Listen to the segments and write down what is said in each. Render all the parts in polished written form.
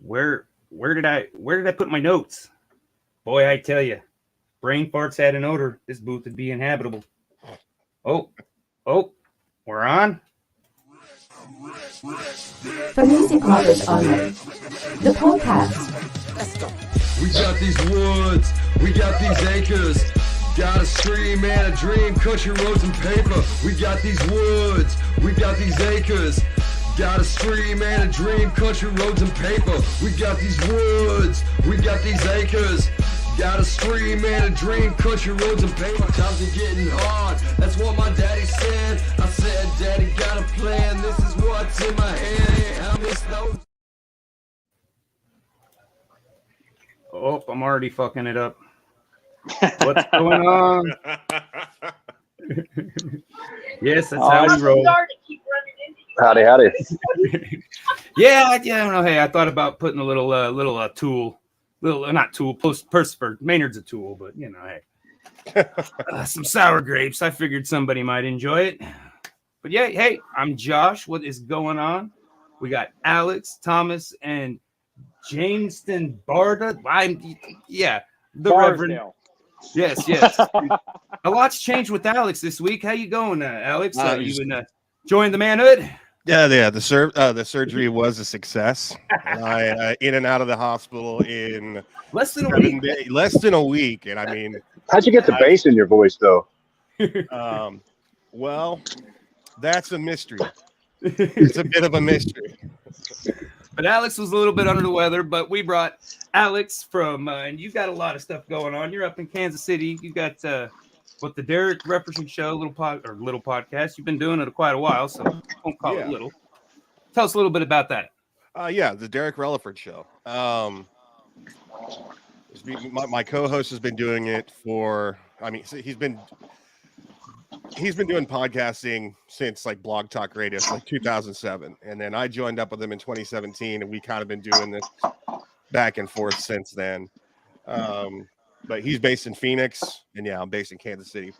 Where did I put my notes? Boy, I tell you, brain farts had an odor. This booth would be inhabitable. Oh, we're on. For music lovers only, the podcast. We got these woods, we got these acres, got a stream and a dream, country roads and paper. We got these woods, we got these acres, got a stream and a dream, country roads and paper. We got these woods, we got these acres, got a stream and a dream, country roads and paper. Times are getting hard, that's what my daddy said. I said, Daddy got a plan, this is what's in my head. I miss those. Oh, I'm already fucking it up. What's going on? Yes, that's how we roll. Howdy. Yeah, I don't know. Hey, I thought about putting a little tool, not tool, Persifer. Maynard's a tool, but you know, hey, some sour grapes. I figured somebody might enjoy it. But yeah, hey, I'm Josh. What is going on? We got Alex, Thomas, and Jameson Barda. The Reverend. Yes. A lot's changed with Alex this week. How you going, Alex? You been enjoying the manhood? Yeah. The surgery was a success. I in and out of the hospital in less than a week. And I mean, how'd you get the bass in your voice, though? Well, that's a mystery. It's a bit of a mystery. But Alex was a little bit under the weather, but we brought Alex from, and you've got a lot of stuff going on. You're up in Kansas City. You got the Derek Referson Show, little podcast. You've been doing it quite a while, so don't call it little. Tell us a little bit about that. The Derek Relaford Show. My co-host has been doing it for. I mean, he's been doing podcasting since like Blog Talk Radio, like 2007, and then I joined up with him in 2017, and we kind of been doing this back and forth since then. But he's based in Phoenix, and I'm based in Kansas City.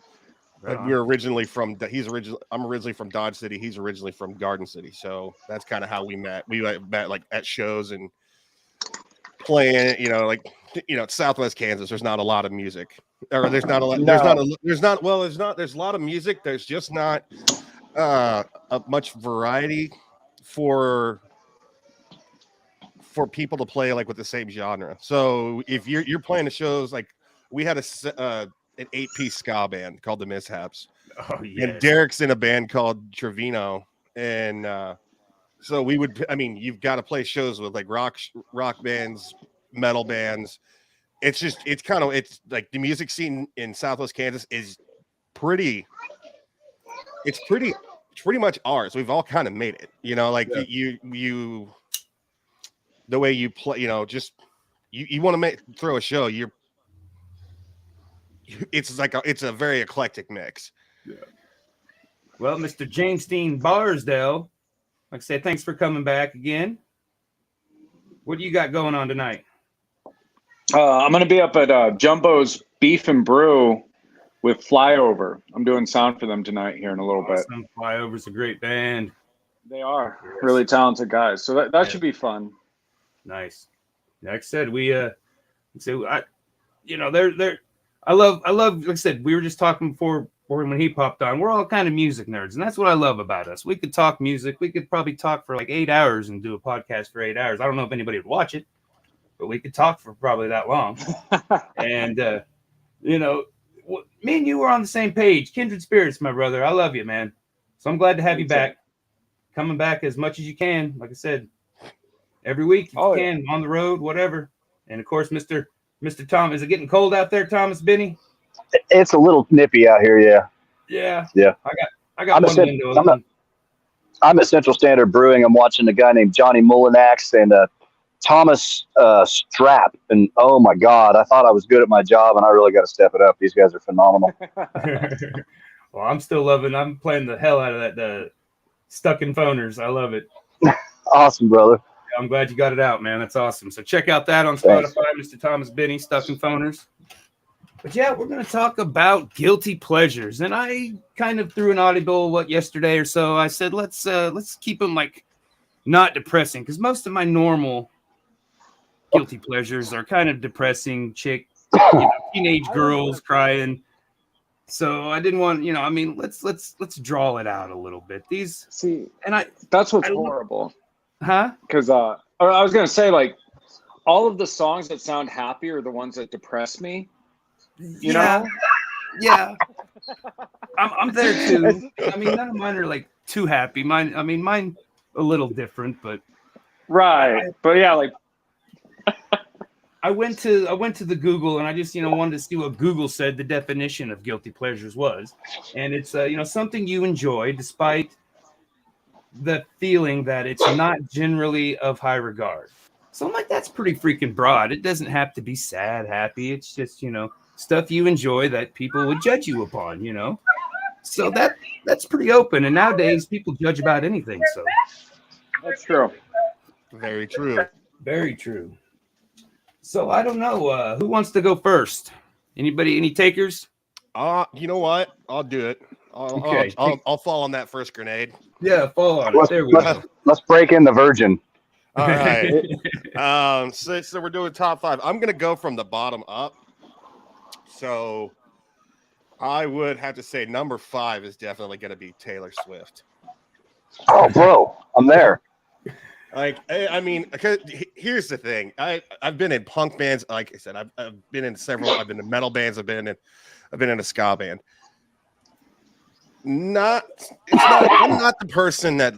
But I'm originally from Dodge City. He's originally from Garden City, so that's kind of how we met. We met like at shows and playing. It's Southwest Kansas. There's not a lot of music. Or there's not a lot. There's a lot of music. There's just not much variety for people to play like with the same genre. So if you're playing the shows, like we had an 8-piece ska band called the Mishaps. Oh yeah. And Derek's in a band called Trevino, and so you've got to play shows with like rock bands, metal bands. It's like the music scene in Southwest Kansas is pretty much ours. We've all kind of made it, you the way you play, just you want to throw a show. It's a very eclectic mix. Yeah. Well, Mr. James Dean Barsdale, like I said, thanks for coming back again. What do you got going on tonight? I'm going to be up at Jumbo's Beef and Brew with Flyover. I'm doing sound for them tonight here in a little bit. Flyover's a great band. They are really talented guys. So that should be fun. Nice. Like I said, I love, like I said, we were just talking before when he popped on. We're all kind of music nerds, and that's what I love about us. We could talk music. We could probably talk for like 8 hours and do a podcast for 8 hours. I don't know if anybody would watch it, but we could talk for probably that long. And, me and you were on the same page. Kindred spirits, my brother. I love you, man. So I'm glad to have you back. Coming back as much as you can. Like I said, every week if you can, on the road, whatever. And, of course, Mr. Tom. Is it getting cold out there, Thomas Benny? It's a little nippy out here, yeah. Yeah. I got one window open. I'm at Central Standard Brewing. I'm watching a guy named Johnny Mullinax and Thomas Strap, and oh my God, I thought I was good at my job, and I really got to step it up. These guys are phenomenal. Well, I'm still loving. I'm playing the hell out of that Stuck in Phoners. I love it. Awesome, brother. I'm glad you got it out, man. That's awesome. So check out that on Spotify. Thanks. Mr. Thomas Benny, Stuck in Phoners. But yeah, we're going to talk about guilty pleasures, and I kind of threw an audible yesterday or so. I said let's keep them like not depressing, because most of my normal guilty pleasures are kind of depressing. Teenage girls crying. So I didn't want, I mean, let's draw it out a little bit. That's what's horrible. Huh? Because I was gonna say, like, all of the songs that sound happy are the ones that depress me. You know? Yeah. I'm there too. I mean, none of mine are like too happy. Mine a little different, but right. But yeah, like I went to the Google and I just wanted to see what Google said the definition of guilty pleasures was, and it's something you enjoy despite the feeling that it's not generally of high regard. So I'm like, that's pretty freaking broad. It doesn't have to be sad, happy. It's just stuff you enjoy that people would judge you upon. So that's pretty open. And nowadays people judge about anything. So that's true. Very true. Very true. So I don't know. Who wants to go first? Anybody? Any takers? You know what? I'll do it. I'll fall on that first grenade. Yeah, fall on it. There we go. Let's break in the virgin. All right. So we're doing top 5. I'm gonna go from the bottom up. So I would have to say number 5 is definitely gonna be Taylor Swift. Oh, bro, I'm there. Like, I mean, because here's the thing. I've been in punk bands. Like I said, I've been in several. I've been in metal bands. I've been in a ska band. I'm not the person that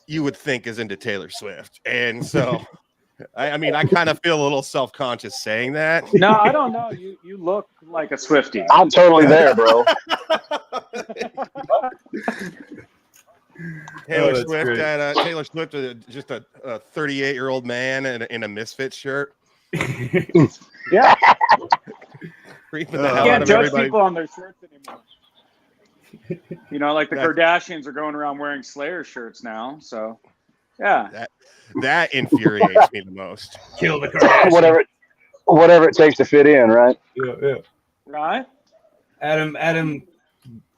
you would think is into Taylor Swift, and so I mean, I kind of feel a little self-conscious saying that. No, I don't know. You look like a Swiftie. I'm totally there, bro. Taylor Swift, just a 38-year-old man in a Misfits shirt. Yeah. Creeping the hell out Can't of judge everybody. people on their shirts anymore. Like the Kardashians are going around wearing Slayer shirts now. So, yeah. That infuriates me the most. Kill the Kardashians. Whatever it takes to fit in, right? Yeah. Right? Adam,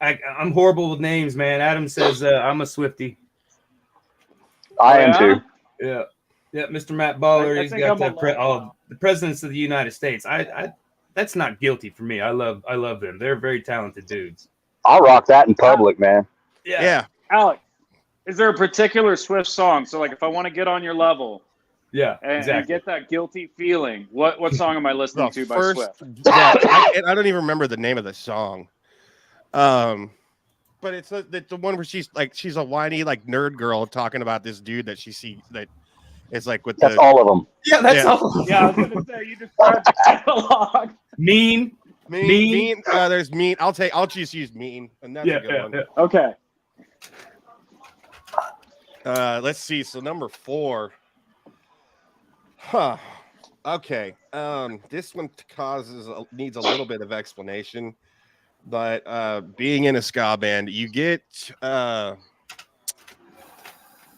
I'm horrible with names, man. Adam says I'm a Swiftie. I am too. Yeah, Mr. Matt Baller, he's got the presidents of the United States. I that's not guilty for me. I love them. They're very talented dudes. I'll rock that in public, man. Yeah. Alex, is there a particular Swift song? So, like, if I want to get on your level, and get that guilty feeling, what song am I listening to by Swift? I don't even remember the name of the song. But it's the one where she's a whiny like nerd girl talking about this dude that she sees that is like with that's all of them. Yeah, that's all of them. Yeah, I was gonna say you described the catalog. Mean. There's Mean. I'll just use Mean, and that's a good one. Yeah. Okay. Let's see. So number 4. Huh. Okay. This one needs a little bit of explanation. But being in a ska band, you get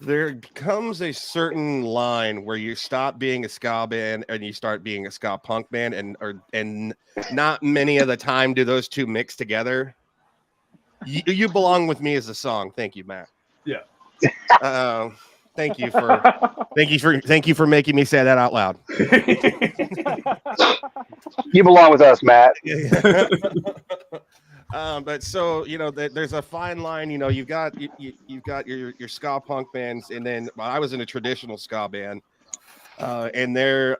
there comes a certain line where you stop being a ska band and you start being a ska punk band, and not many of the time do those two mix together. You Belong With Me is the song. Thank you, Matt. Yeah. Thank you for making me say that out loud. You belong with us, Matt. But so there's a fine line. You've got your ska punk bands, and then I was in a traditional ska band, and there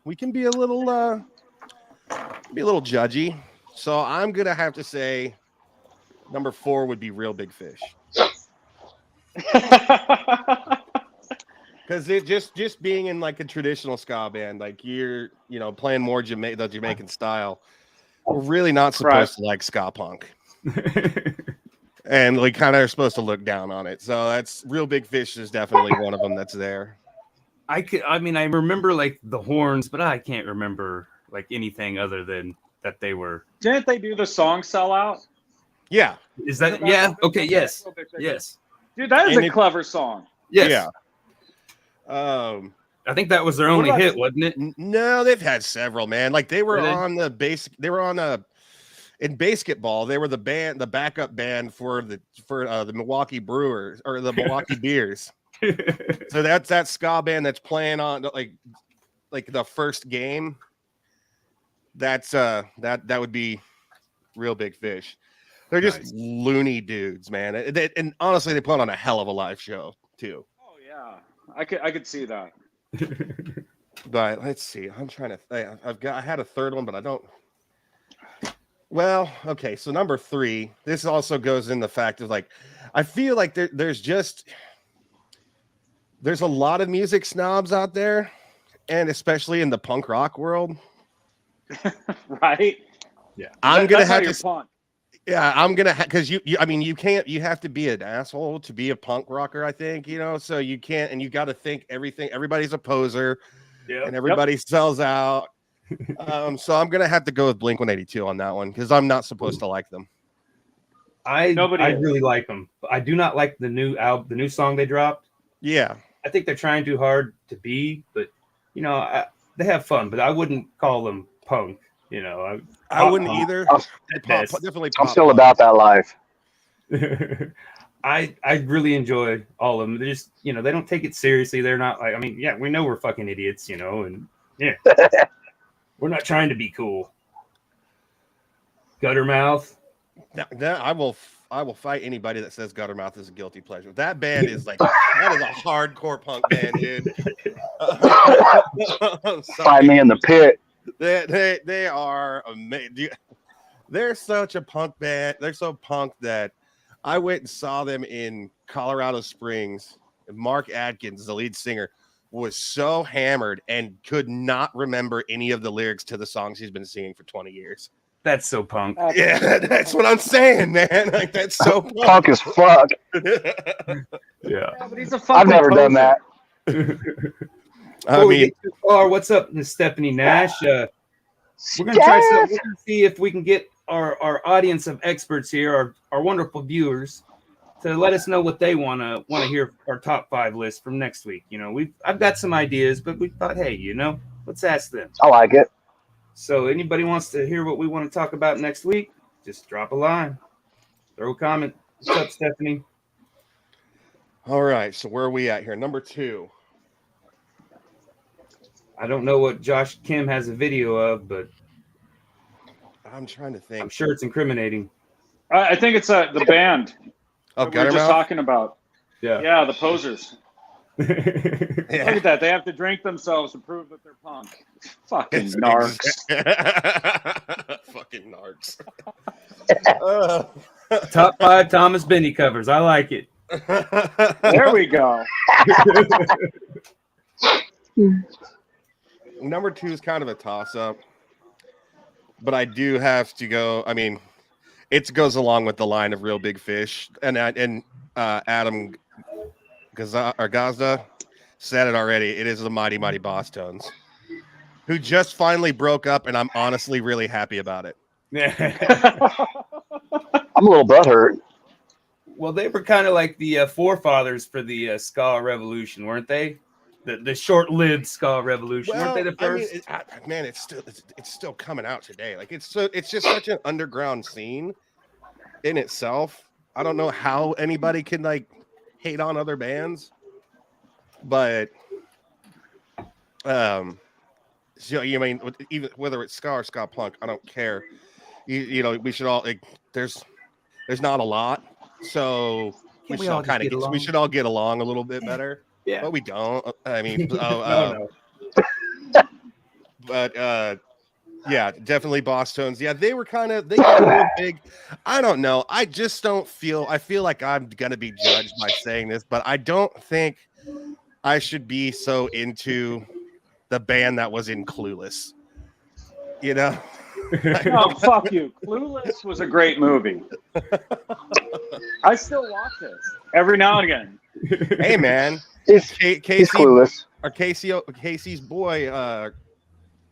we can be a little judgy. So I'm gonna have to say number 4 would be Real Big Fish. Because it just being in like a traditional ska band, like you're playing more the Jamaican style. We're really not supposed to like ska punk, and like kind of are supposed to look down on it. So that's Real Big Fish is definitely one of them that's there. I remember like the horns, but I can't remember like anything other than that they were. Didn't they do the song "Sell Out"? Yeah. Is that? Yeah. Okay. Yes. Yes. Dude, that is a clever song. Yes. Yeah. I think that was their only hit, wasn't it? No, they've had several, man. Like they were on the basic. They were on in basketball. They were the backup band for the Milwaukee Brewers or the Milwaukee Beers. So that's that ska band that's playing on like like the first game, that's that would be Real Big Fish. They're just loony dudes, man. And honestly, they put on a hell of a live show too. Oh yeah, I could see that. But let's see. I'm trying to think. I had a third one, but I don't. Well, okay. So number 3. This also goes in the fact of like, I feel like there's a lot of music snobs out there, and especially in the punk rock world. Right. Yeah. I'm gonna have to. Punk. Yeah, I'm gonna because you have to be an asshole to be a punk rocker, I think, so you can't, and you got to think everybody's a poser, and everybody sells out. So I'm gonna have to go with Blink-182 on that one because I'm not supposed to like them. I really like them. I do not like the new song they dropped. Yeah, I think they're trying too hard to be, but they have fun. But I wouldn't call them punk. I wouldn't either. Definitely. I'm still about that life. I really enjoy all of them. They're just, they don't take it seriously. They're not like, we know we're fucking idiots, and yeah, we're not trying to be cool. Guttermouth. I will fight anybody that says Guttermouth is a guilty pleasure. That band is like, that is a hardcore punk band, dude. Find me in the pit. They are amazing. They're such a punk band. They're so punk that I went and saw them in Colorado Springs. Mark Adkins, the lead singer, was so hammered and could not remember any of the lyrics to the songs he's been singing for 20 years. That's so punk. Yeah, that's what I'm saying, man. Like, that's so punk as fuck. Yeah, but he's a fucking I've never done that. What's up, Stephanie Nash? We're gonna try to see if we can get our audience of experts here, our wonderful viewers, to let us know what they want to hear our top 5 list from next week. I've got some ideas, but we thought, hey, let's ask them. I like it. So anybody wants to hear what we want to talk about next week, just drop a line, throw a comment. What's up, Stephanie? All right, so where are we at here? Number 2. I don't know what Josh Kim has a video of, but I'm trying to think. I'm sure it's incriminating. I think it's the band that we were just talking about. Yeah, the posers. Yeah. Look at that. They have to drink themselves to prove that they're punk. Fucking narcs. Fucking narcs. Top 5 Thomas Benny covers. I like it. There we go. Number 2 is kind of a toss-up, but I do have to go. It goes along with the line of Real Big Fish, and Adam Gazda said it already. It is the Mighty Mighty Boss Tones, who just finally broke up, and I'm honestly really happy about it. I'm a little butthurt. Well, they were kind of like the forefathers for the ska revolution, weren't they? The short-lived ska revolution, weren't they the first? It's still coming out today. Like it's just such an underground scene in itself. I don't know how anybody can like hate on other bands, but so even whether it's ska or ska punk, I don't care. We should all there's not a lot, so we should all get along a little bit better. Yeah, but we don't. No. But yeah, definitely Boss Tones. Yeah, they got a little big. I don't know. I just don't feel. I feel like I'm gonna be judged by saying this, but I don't think I should be so into the band that was in Clueless. Oh, fuck you. Clueless was a great movie. I still watch it every now and again. Hey, man. Casey, Clueless. Or Casey's boy,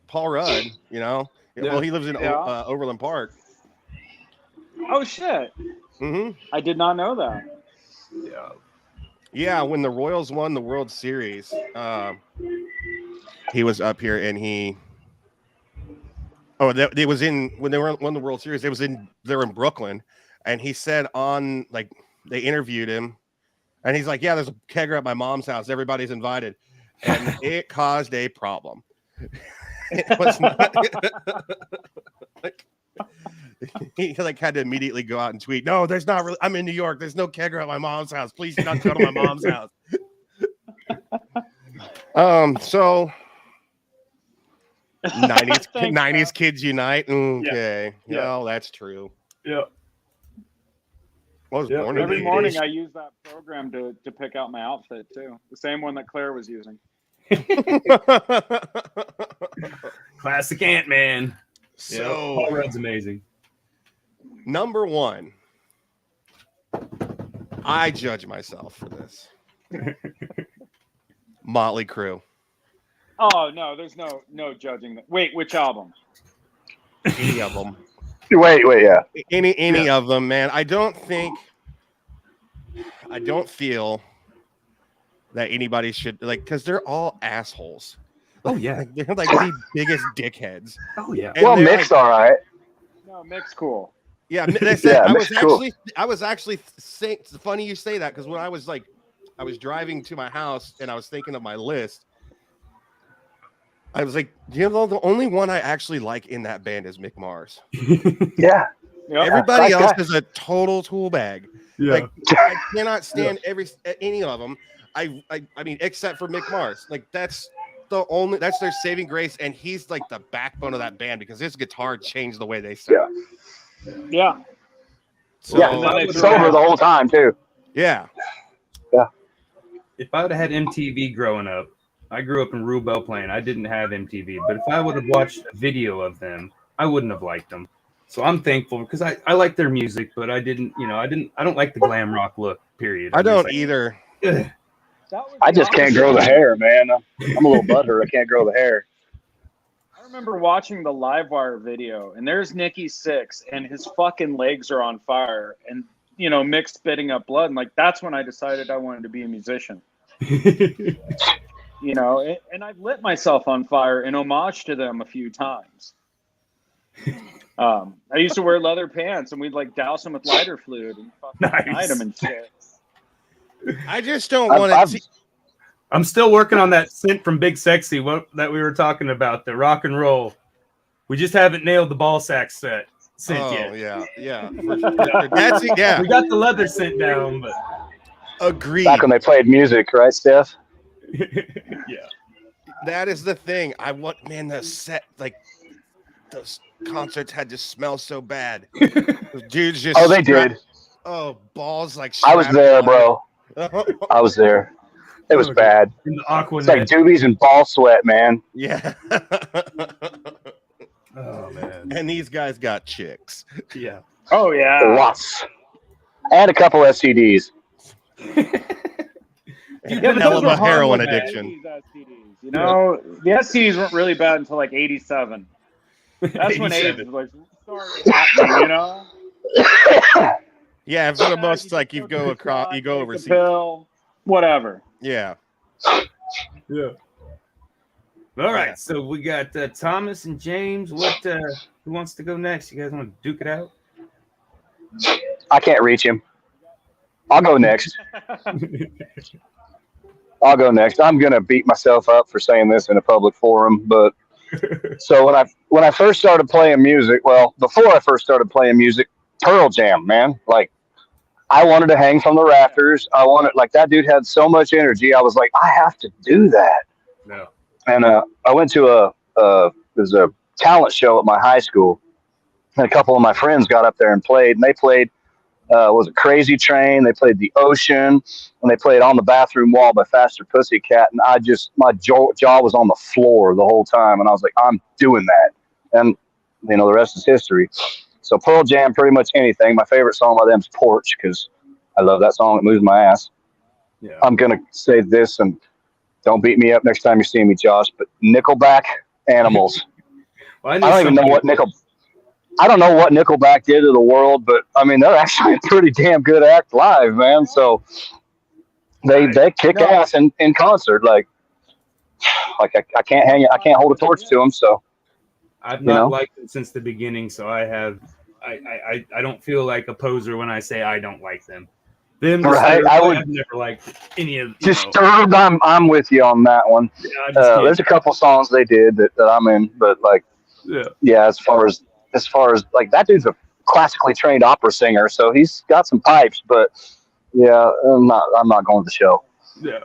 Paul Rudd, Well, he lives in Overland Park. Oh, shit. Mm-hmm. I did not know that. Yeah, when the Royals won the World Series, he was up here and he... Oh, it was when they won the World Series. They're in Brooklyn, and he said they interviewed him, and he's like, "Yeah, there's a kegger at my mom's house. Everybody's invited," and it caused a problem. It was not. Like, he like had to immediately go out and tweet, "No, there's not really. I'm in New York. There's no kegger at my mom's house. Please do not go to my mom's house." So 90s kids unite. Okay, yeah, that's true. Yeah. I was born in Every the morning 80s. I use that program to pick out my outfit too. The same one that Claire was using. Classic Ant-Man. So Paul Rudd's amazing. number one, I judge myself for this. Motley Crue. Oh no, there's no judging that. Wait, which album? Any of them. Wait, yeah. Any of them, man. I don't feel that anybody should because they're all assholes. Oh yeah. Like, they're like the biggest dickheads. Oh yeah. And Well, they're, mixed all right. No, Mix cool. Yeah, they said, Yeah, I was actually saying. It's funny you say that because when I was driving to my house and I was thinking of my list, I was like, you know, the only one I actually like in that band is Mick Mars. Yeah. Yep. Everybody Nice else guy. is a total tool bag. Yeah. Like I cannot stand any of them. I mean, except for Mick Mars. Like that's their saving grace, and he's like the backbone of that band because his guitar changed the way they sound. Yeah. So, Yeah, then they it's threw over out- the whole time too. yeah. If I would have had MTV growing up, I grew up in Rue Belle Plaine. I didn't have MTV, but if I would have watched a video of them, I wouldn't have liked them. So I'm thankful because I like their music, but I don't like the glam rock look. Period. I I'm don't just either. like, I just can't grow the hair, man. I'm a little butthurt. I can't grow the hair. I remember watching the Livewire video, and there's Nikki Sixx, and his fucking legs are on fire, and Mick spitting up blood, and like that's when I decided I wanted to be a musician. And I've lit myself on fire in homage to them a few times. I used to wear leather pants, and we'd like douse them with lighter fluid and fucking ignite them and shit. I just don't I've- want I've- to. I'm still working on that synth from Big Sexy that we were talking about, the rock and roll. We just haven't nailed the ball sack synth yet. Yeah. For sure. That's it. Yeah, We got the leather synth down, but agreed. Back when they played music, right, Steph? yeah. That is the thing. The set, like those concerts had to smell so bad. Those dudes just. Oh, they did. Oh, balls like. I was there, bro. strapped I was there. It was bad. In the Aquanet. It's like doobies and ball sweat, man. Yeah. Oh man. And these guys got chicks. Yeah. Oh yeah. Lots. And a couple STDs. And a hell of a heroin addiction. The STDs weren't really bad until like 87. That's when AIDS 87. was like started happening, Yeah, for the most, like you go across, you go take the overseas. pill, whatever. Yeah. Yeah. All right, so we got Thomas and James. Who wants to go next? You guys want to duke it out? I can't reach him. I'll go next. I'm gonna beat myself up for saying this in a public forum, but so when I first started playing music, well, before I first started playing music, Pearl Jam, man, like I wanted to hang from the rafters. That dude had so much energy. I was like, I have to do that. No. And I went to there's a talent show at my high school, and a couple of my friends got up there and played, and they played was it Crazy Train? They played The Ocean, and they played On the Bathroom Wall by Faster Pussycat, and my jaw was on the floor the whole time, and I was like, I'm doing that, and the rest is history. So Pearl Jam, pretty much anything. My favorite song by them is Porch, because I love that song. It moves my ass. Yeah. I'm gonna say this, and don't beat me up next time you see me, Josh, but Nickelback, Animals. Well, I don't even know what Nickelback did to the world, but I mean they're actually a pretty damn good act live, man. So they kick ass in concert. Like I can't hold a torch to them. So I've not liked them since the beginning, so I don't feel like a poser when I say I don't like them. Them, Right, I've never liked any of. Disturbed. I'm with you on that one. Yeah, there's a couple songs they did that I'm in, but like, yeah. As far as like that dude's a classically trained opera singer, so he's got some pipes. But yeah, I'm not going to the show. Yeah.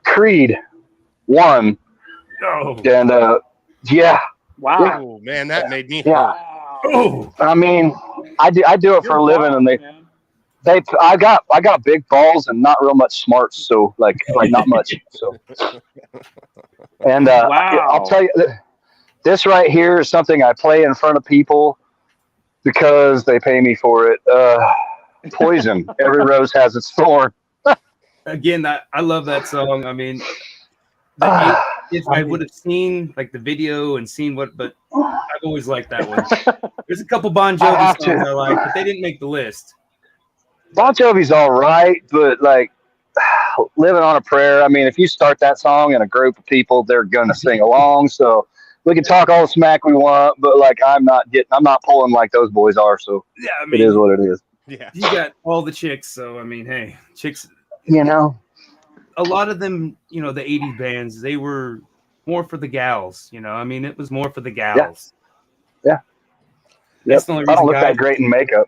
Creed 1. Oh. And yeah. Wow. Oh man, that made me. Yeah. Oh. I mean, I do it for a living, and I got big balls and not real much smarts, so like not much. So, and I'll tell you, this right here is something I play in front of people because they pay me for it. Poison. Every rose has its thorn. Again, I love that song. I mean, if I would have seen like the video and seen but I've always liked that one. There's a couple Bon Jovi songs I like, but they didn't make the list. Bon Jovi's all right, but like Living on a Prayer. I mean, if you start that song in a group of people, they're gonna sing along. So we can talk all the smack we want, but like I'm not pulling like those boys are. So yeah, I mean, it is what it is. Yeah, you got all the chicks. So I mean, hey, chicks. You know, a lot of them, you know, the 80s bands, they were more for the gals. You know, I mean, it was more for the gals. Yeah. That's the only reason I don't look that great in makeup.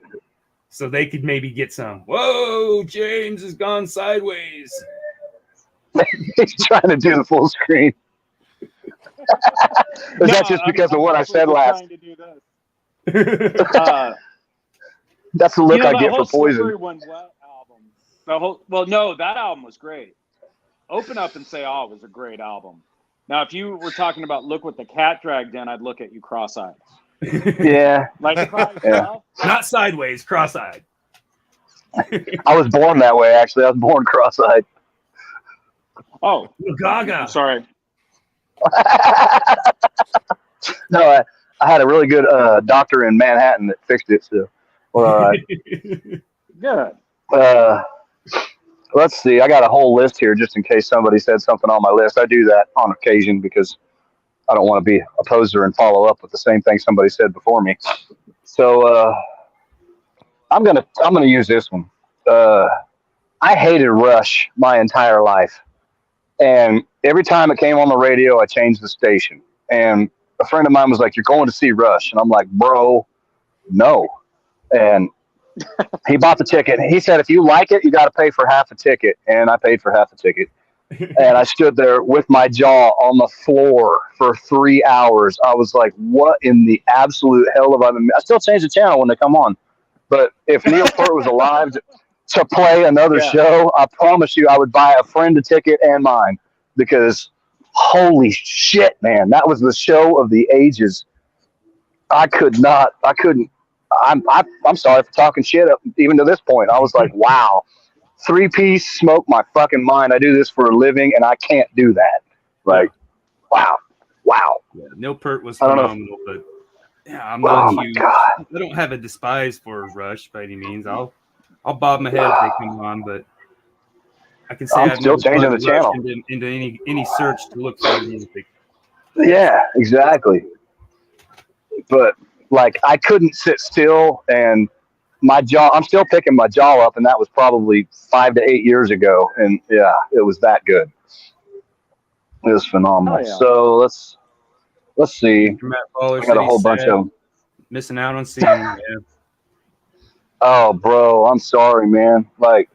So they could maybe get some. Whoa, James has gone sideways. He's trying to do the full screen. Is that just because of what I said last? That's the look I get for Poison. No, that album was great. Open Up and Say All was a great album. Now, if you were talking about Look What the Cat Dragged In, I'd look at you cross-eyed. Yeah. Like Not sideways, cross-eyed. I was born that way, actually. I was born cross-eyed. Oh. Gaga. I'm sorry. No, I had a really good doctor in Manhattan that fixed it, so we're all right. Good. Let's see. I got a whole list here just in case somebody said something on my list. I do that on occasion because I don't want to be a poser and follow up with the same thing somebody said before me. So I'm gonna use this one. I hated Rush my entire life, and every time it came on the radio, I changed the station. And a friend of mine was like, "You're going to see Rush," and I'm like, "Bro, no." And he bought the ticket. He said, "If you like it, you got to pay for half a ticket." And I paid for half a ticket. And I stood there with my jaw on the floor for 3 hours. I was like, what in the absolute hell have I been? I still change the channel when they come on. But if Neil Peart was alive to play another show, I promise you I would buy a friend a ticket and mine. Because holy shit, man, that was the show of the ages. I'm sorry for talking shit up even to this point. I was like, wow. 3-piece smoke my fucking mind. I do this for a living, and I can't do that. Like, wow. Yeah, Neil Peart was phenomenal, but yeah, I'm not huge. I don't have a despise for Rush by any means. I'll bob my head if they come on, but I can say I'm I've still changing the channel into any search to look for the music. Yeah, exactly. But like, I couldn't sit still, and I'm still picking my jaw up, and that was probably 5 to 8 years ago. And yeah, it was that good. It was phenomenal. Oh, yeah. So let's see. Matt Fowler I got a whole bunch of them. Missing out on seeing him. Yeah. Oh, bro, I'm sorry, man. Like,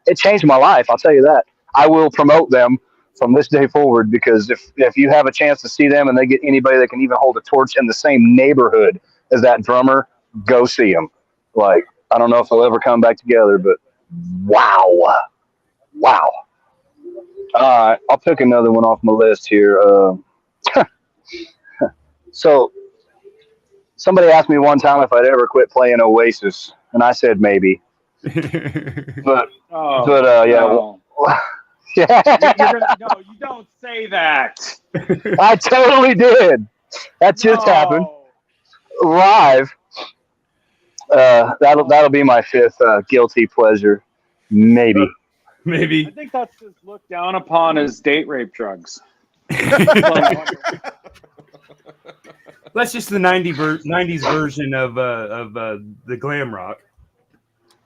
it changed my life. I'll tell you that. I will promote them from this day forward, because if you have a chance to see them and they get anybody that can even hold a torch in the same neighborhood as that drummer, go see him. Like, I don't know if they'll ever come back together, but wow. I'll pick another one off my list here. So somebody asked me one time if I'd ever quit playing Oasis, and I said maybe. But yeah. No, you don't say that. I totally did. That just happened live. That'll be my fifth guilty pleasure. Maybe. Maybe. I think that's just looked down upon as date rape drugs. That's just the 90s version of the glam rock.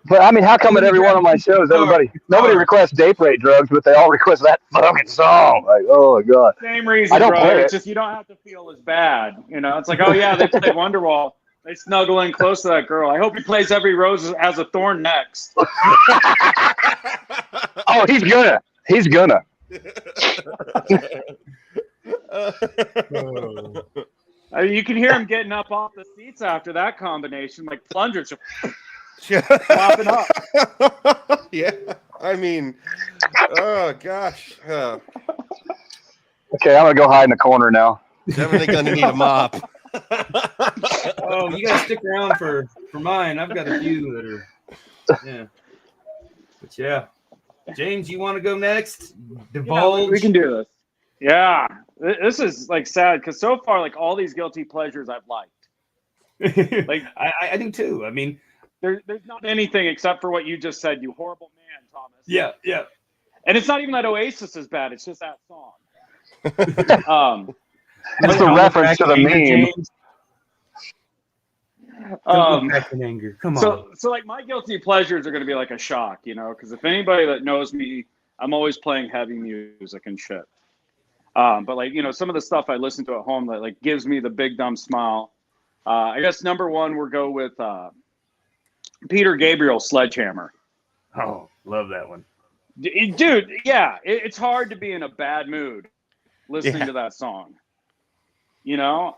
But I mean, how come at every one of my shows, nobody requests date rate drugs, but they all request that fucking song? Like, oh my god. Same reason, I don't bro. play It's it. just you don't have to feel as bad. You know, it's like, oh yeah, they play Wonderwall. They snuggle in close to that girl. I hope he plays Every Rose Has a Thorn next. Oh, he's gonna. You can hear him getting up off the seats after that combination, like plungers popping up. Yeah, I mean, oh gosh. Okay, I'm gonna go hide in the corner now. Definitely gonna need a mop. Oh, you gotta stick around for mine. I've got a few that are, yeah. But yeah, James, you want to go next? Divulge. Yeah, we can do this. Yeah, this is like sad because so far, like all these guilty pleasures I've liked. Like I think too. I mean, there's not anything except for what you just said. You horrible man, Thomas. Yeah. And it's not even that Oasis is bad. It's just that song. It's a reference to the meme. Anger. Come on. So like my guilty pleasures are going to be like a shock, you know, because if anybody that knows me, I'm always playing heavy music and shit. But like, you know, some of the stuff I listen to at home that like gives me the big dumb smile. I guess number one, we'll go with Peter Gabriel's Sledgehammer. Oh, love that one. Dude, yeah, it's hard to be in a bad mood listening to that song. You know?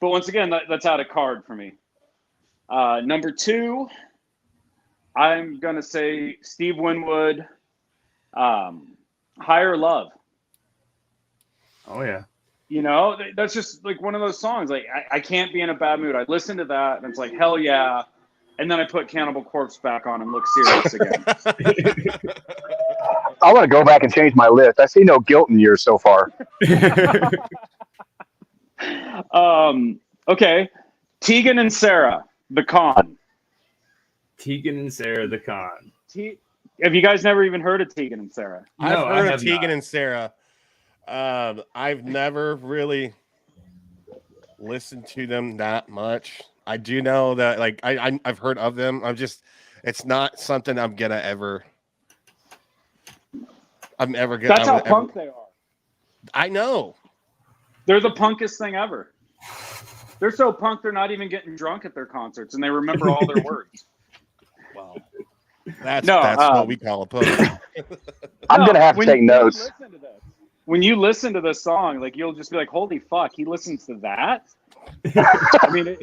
But once again, that's out of card for me. Number two, I'm going to say Steve Winwood, Higher Love. Oh, yeah. You know, that's just like one of those songs. Like, I can't be in a bad mood. I listen to that, and it's like, hell yeah. And then I put Cannibal Corpse back on and look serious again. I want to go back and change my list. I see no guilt in yours so far. Okay. Tegan and Sarah, The Con. Tegan and Sarah, The Con. Have you guys never even heard of Tegan and Sarah? I've heard of Tegan and Sarah. I've never really listened to them that much. I do know that, like, I've heard of them. It's not something I'm ever gonna. That's how punk they are. I know. They're the punkest thing ever. They're so punk, they're not even getting drunk at their concerts, and they remember all their words. Well, that's what we call a punk. I'm gonna have to take notes. When you listen to this song, like you'll just be like, "Holy fuck, he listens to that." I mean,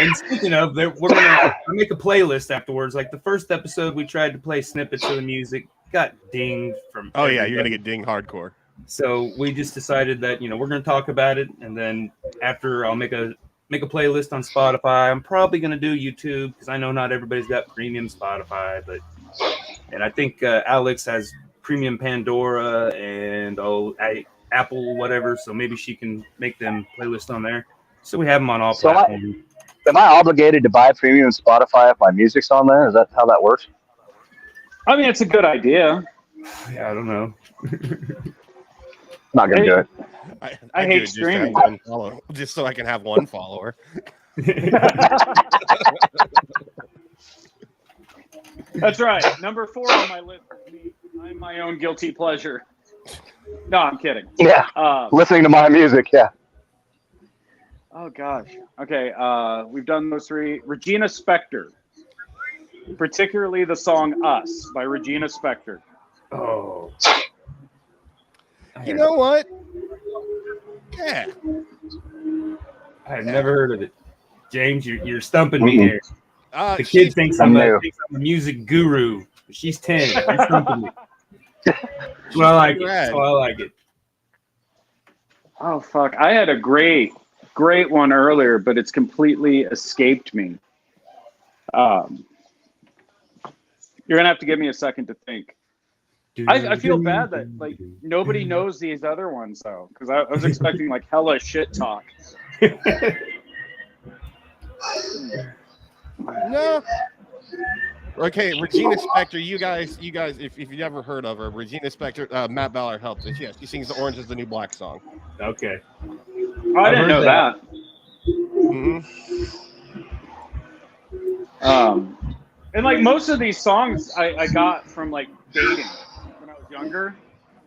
and speaking of, we're gonna make a playlist afterwards. Like the first episode, we tried to play snippets of the music, got dinged from. Oh yeah, you're gonna get dinged hardcore. So we just decided that we're gonna talk about it, and then after I'll make a playlist on Spotify. I'm probably gonna do YouTube because I know not everybody's got premium Spotify, and I think Alex has premium Pandora and Apple whatever. So maybe she can make them playlists on there. So we have them on all platforms. Am I obligated to buy premium Spotify if my music's on there? Is that how that works? I mean, it's a good idea. Yeah, I don't know. Not gonna do it. I hate streaming. Just so I can have one follower. That's right. Number 4 on my list is me. I'm my own guilty pleasure. No, I'm kidding. Yeah. Listening to my music. Yeah. Oh gosh. Okay. We've done those 3. Regina Spektor, particularly the song "Us" by Regina Spektor. Oh. You know what? Yeah. I've never heard of it. James, you're stumping me here. The kid thinks I'm a music guru. She's 10. You're stumping me. Well, I like it. So I like it. Oh fuck! I had a great one earlier, but it's completely escaped me. You're gonna have to give me a second to think. I feel bad that like nobody knows these other ones though, because I was expecting like hella shit talk. No. Okay, Regina Spektor. You guys, if you've never heard of her, Regina Spektor. Matt Ballard helped us. Yes, she sings "The Orange Is the New Black" song. Okay. Oh, I didn't know that. And like most of these songs I got from like dating when I was younger.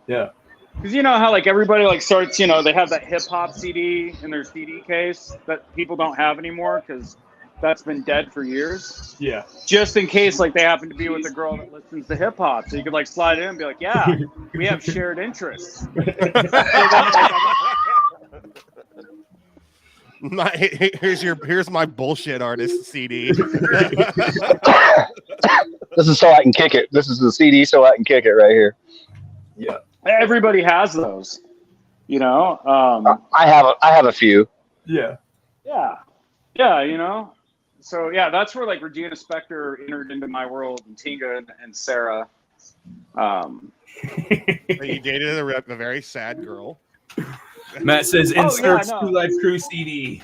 Yeah. Because you know how like everybody like starts, you know, they have that hip hop CD in their CD case that people don't have anymore because that's been dead for years. Yeah. Just in case like they happen to be with a girl that listens to hip hop. So you could like slide in and be like, yeah, we have shared interests. Here's my bullshit artist CD. This is so I can kick it. This is the CD so I can kick it right here. Yeah. Everybody has those, you know. I have a few. Yeah. Yeah, you know. So yeah, that's where like Regina Spektor entered into my world, and Tinga and Sarah. You dated a very sad girl. Matt says insert no. Two Life Crew CD.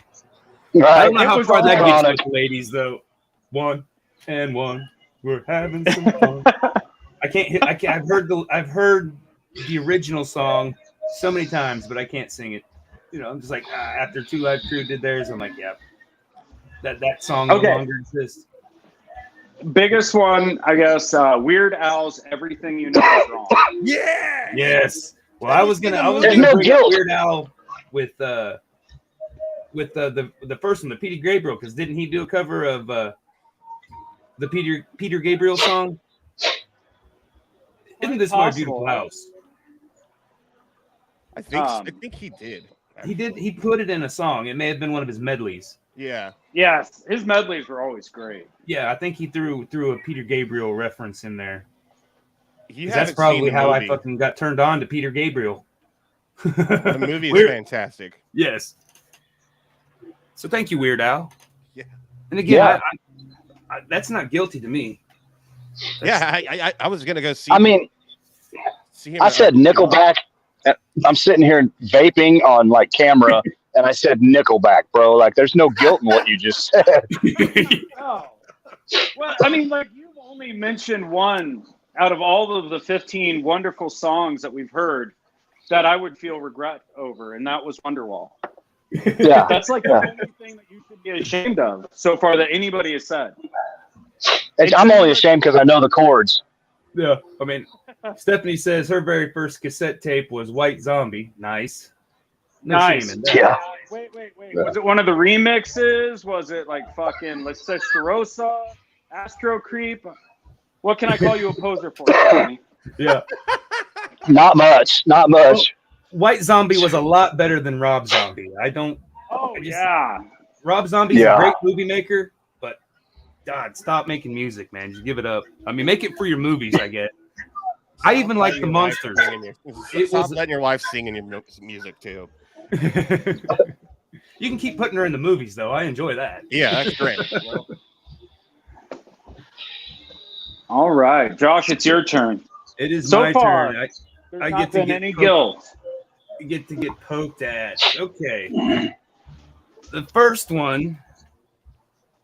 Right. I don't know how far that gets ironic. with the ladies though. 1 and 1. We're having some fun. I've heard the original song so many times, but I can't sing it. You know, I'm just like after Two Live Crew did theirs, I'm like, yeah, that song no longer exists. Biggest one, I guess, Weird Al's "Everything You Know Is Wrong." Yeah. Yes. Well, I was gonna There's no bring guilt. up Weird Al with the first one, the Peter Gabriel, because didn't he do a cover of the Peter Gabriel song? Isn't this my beautiful house? I think he did. He did. He put it in a song. It may have been one of his medleys. Yeah. Yes, his medleys were always great. Yeah, I think he threw a Peter Gabriel reference in there. You That's probably how I fucking got turned on to Peter Gabriel. The movie is fantastic. Yes. So thank you, Weird Al. Yeah. And again, I, that's not guilty to me. I was gonna go see. I mean, see him I said Nickelback. I'm sitting here vaping on like camera, and I said Nickelback, bro. Like, there's no guilt in what you just said. Oh. Well, I mean, like you've only mentioned one out of all of the 15 wonderful songs that we've heard that I would feel regret over, and that was Wonderwall. Yeah, That's like the only thing that you should be ashamed of so far that anybody has said. I'm only ashamed because I know the chords. Yeah, I mean, Stephanie says her very first cassette tape was White Zombie. Nice. No Nice. shame in that. Yeah. Wait. Was it one of the remixes? Was it like fucking La Testarossa, Astro Creep? What can I call you a poser for, Stephanie? Yeah. Not much. White Zombie was a lot better than Rob Zombie. Yeah. Rob Zombie's a great movie maker, but God, stop making music, man. Just give it up. I mean, make it for your movies, I get. I even like the Monsters. Stop letting your wife sing in your music too. You can keep putting her in the movies, though. I enjoy that. Yeah, that's great. All right, Josh, it's your turn. It is So my far, turn. There's I not get to been get any poked. guilt. You get to get poked at. Okay. The first one,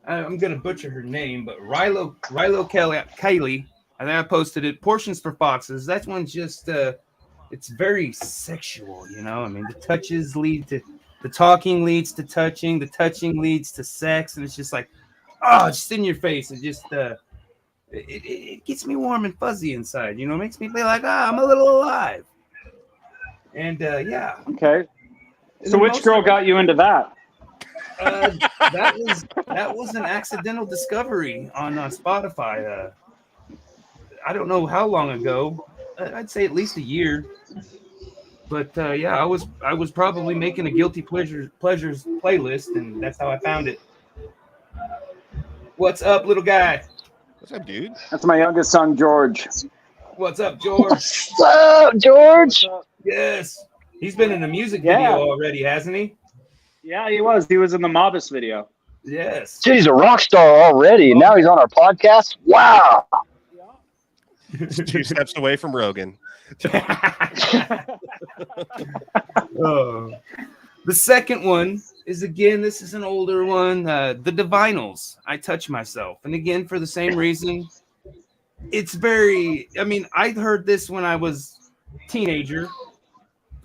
I'm going to butcher her name, but Rilo Kylie. I think I posted it. Portions for Foxes. That one's just, it's very sexual, you know? I mean, the touches lead to, the talking leads to touching, the touching leads to sex, and it's just like, just in your face. It just, it gets me warm and fuzzy inside, you know? It makes me feel like, I'm a little alive. And, yeah. Okay. So which girl got you into that? That was an accidental discovery on Spotify. I don't know how long ago. I'd say at least a year. But yeah, I was probably making a guilty pleasures playlist, and that's how I found it. What's up, little guy? What's up, dude? That's my youngest son, George. What's up, George? What's up, George? Yes, he's been in a music video already, hasn't he? Yeah, he was. He was in the Modest video. Yes. Dude, he's a rock star already, and now he's on our podcast. Wow. Just 2 steps away from Rogan. Oh. The second one is, again, this is an older one, the Divinals, I Touch Myself. And again, for the same reason, it's very, I mean, I heard this when I was a teenager,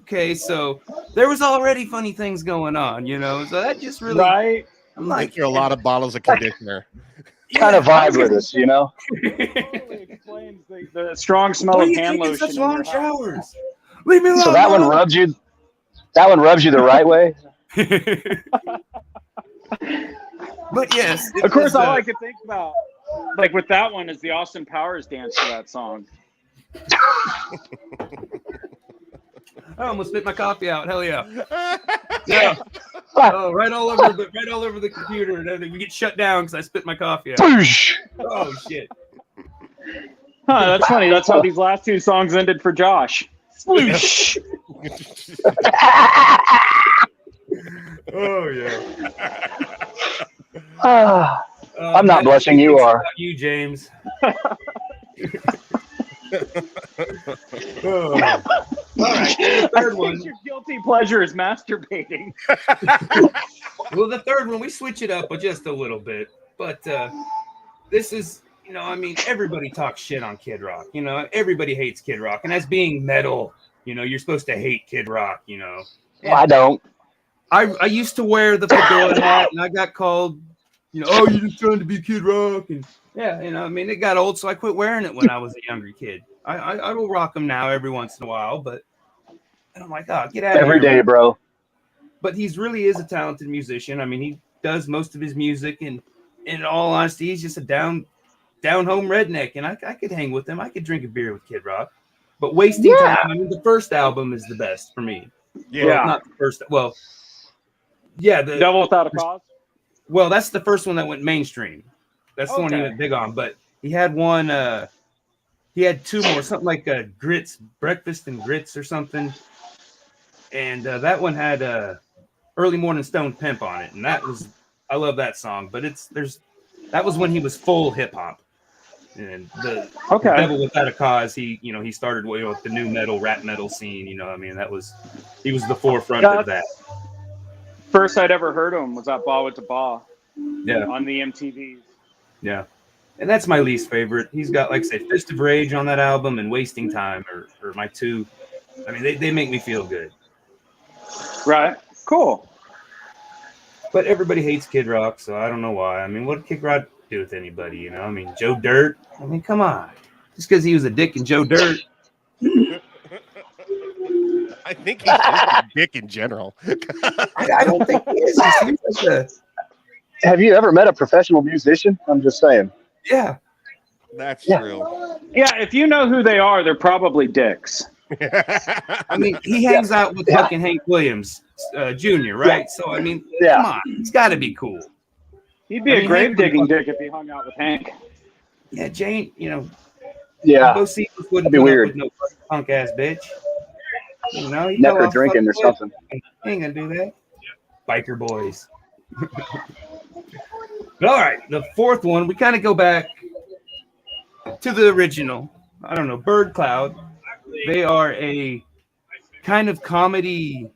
okay, so there was already funny things going on, you know. So that just really, Right. I'm Like like, through a lot of bottles of conditioner. Kind of vibe with us, you know. Totally explains the strong smell why are of you hand taking lotion such in long your house. showers? Leave me alone. So that one Mom. rubs you. That one rubs you the right way. But yes, it Of course, was, all I could think about, like with that one, is the Austin Powers dance to that song. I almost spit my coffee out. Hell yeah! Yeah. Oh, right all over the computer, and then we get shut down because I spit my coffee out. Boosh. Oh shit! Huh, that's funny. That's how these last two songs ended for Josh. Sploosh. Oh yeah. I'm not blushing. You are. You, James. Oh. All right. The third I one. think your guilty pleasure is masturbating. Well, the third one we switch it up just a little bit, but this is, you know, I mean, everybody talks shit on Kid Rock. You know, everybody hates Kid Rock, and as being metal, you know, you're supposed to hate Kid Rock. You know, and I don't. I used to wear the fedora hat, and I got called, you know, oh, you're just trying to be Kid Rock, and yeah, you know, I mean, it got old, so I quit wearing it when I was a younger kid. I will rock them now every once in a while, but oh my god, get out of Every here, day, bro. But he's really is a talented musician. I mean, he does most of his music, and in all honesty, he's just a down home redneck, and I could hang with him. I could drink a beer with Kid Rock, but wasting time. I mean, the first album is the best for me. Yeah. Well, not the first. Well, yeah, the Devil Without a Cause. well, that's the first one that went mainstream. That's the one he Okay. went big on. But he had one. He had two more, something like Grits, Breakfast and Grits or something. And that one had Early Morning Stone Pimp on it. And I love that song. But that was when he was full hip hop. And the Devil Without a Cause, he started with the new metal, rap metal scene. You know, I mean, he was the forefront of that. First I'd ever heard him was at Ba with the Ba. Yeah. On the MTVs. Yeah. And that's my least favorite. He's got, like I say, Fist of Rage on that album and Wasting Time or my two. I mean, they make me feel good. Right. Cool. But everybody hates Kid Rock, so I don't know why. I mean, what did Kid Rock do with anybody, you know? I mean, Joe Dirt. I mean, come on. Just because he was a dick in Joe Dirt. I think he's just a dick in general. I don't think he is. He seems like Have you ever met a professional musician? I'm just saying. yeah. That's Yeah. true. Yeah, if you know who they are, they're probably dicks. I mean, he hangs out with fucking Hank Williams Jr., right? So, I mean, Yeah. come on. He's got to be cool. He'd be I a mean, grave Hank digging would- dick if he hung out with Hank. Yeah, Jane, you know, Yeah. both seasons wouldn't That'd be put up weird. with no punk ass bitch. You know, you Never go off drinking or fucking something. He ain't gonna do that. Biker boys. But all right, the fourth one, we kind of go back to the original. I don't know, Bird Cloud. They are a kind of comedy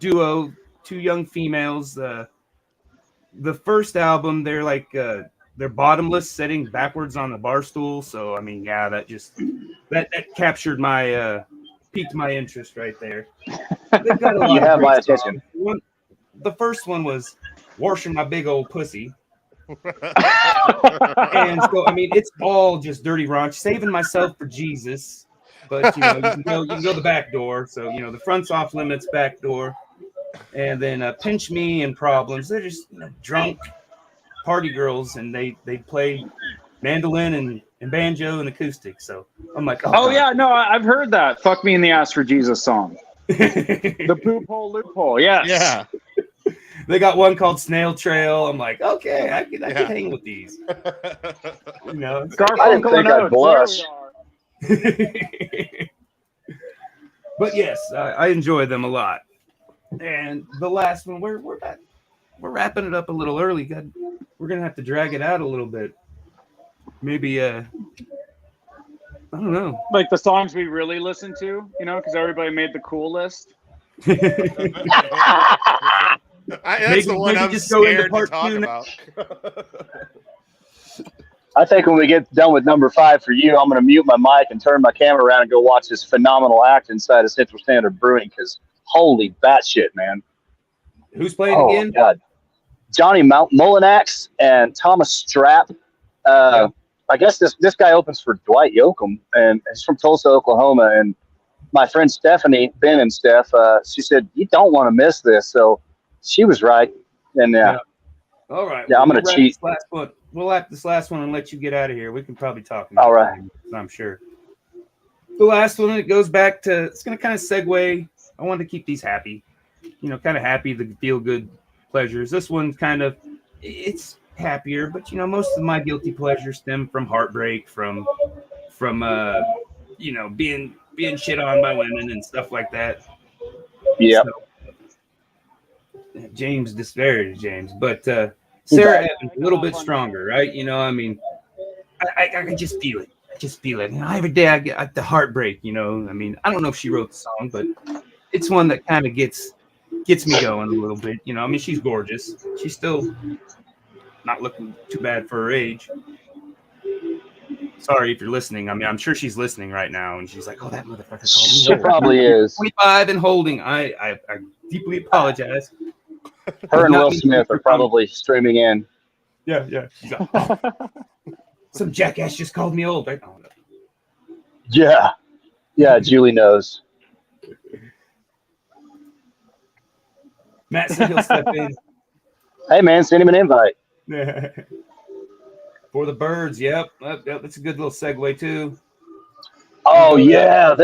duo, two young females. The first album, they're like they're bottomless, sitting backwards on the bar stool. So I mean, yeah, that captured my piqued my interest right there. They've got a lot You of have great my songs. attention. The first one was Washing My Big Old Pussy. And so, I mean, it's all just dirty raunch, saving myself for Jesus. But, you know, you can go the back door. So, you know, the front's off limits, back door. And then Pinch Me and Problems. They're just, you know, drunk party girls, and they play mandolin and banjo and acoustic. So I'm like, Oh, yeah, no, I've heard that. Fuck Me in the Ass for Jesus song. The poop hole loophole, yes. Yeah. They got one called Snail Trail. I'm like, okay, I can hang with these. You know, I didn't think I'd blush. But yes, I enjoy them a lot. And the last one, we're wrapping it up a little early. God, we're gonna have to drag it out a little bit. Maybe I don't know. Like the songs we really listen to, you know, because everybody made the cool list. That's the one I'm just go into scared to part talk two about. I think when we get done with number 5 for you, I'm going to mute my mic and turn my camera around and go watch this phenomenal act inside of Central Standard Brewing because holy batshit, man. Who's playing Oh, again? God. Johnny Mullinax and Thomas Strap. Yeah. I guess this guy opens for Dwight Yoakam, and he's from Tulsa, Oklahoma. And my friend Stephanie, Ben and Steph, she said, you don't want to miss this. So she was right. And Yeah. All right. Yeah, I'm we'll going to wrap cheat. this last one. We'll wrap this last one and let you get out of here. We can probably talk. All right. I'm sure. The last one, it goes back to, it's going to kind of segue. I wanted to keep these happy, kind of happy, the feel good pleasures. This one's kind of, it's happier, but most of my guilty pleasures stem from heartbreak, from being shit on by women and stuff like that. Yeah. So, James disparaged James, but Sarah Evans a little bit stronger, right? I can just feel it. I just feel it. Every day I get the heartbreak. I don't know if she wrote the song, but it's one that kind of gets me going a little bit. She's gorgeous. She's still not looking too bad for her age. Sorry if you're listening. I'm sure she's listening right now, and she's like, "Oh, that motherfucker called me." She probably is. 25 and holding. I deeply apologize. Her and Will Smith are probably streaming in. Yeah. She's like, oh, some jackass just called me old. Yeah. Julie knows. Matt said he'll step in. Hey, man, send him an invite. For the birds. Yep. That's a good little segue too. Oh yeah,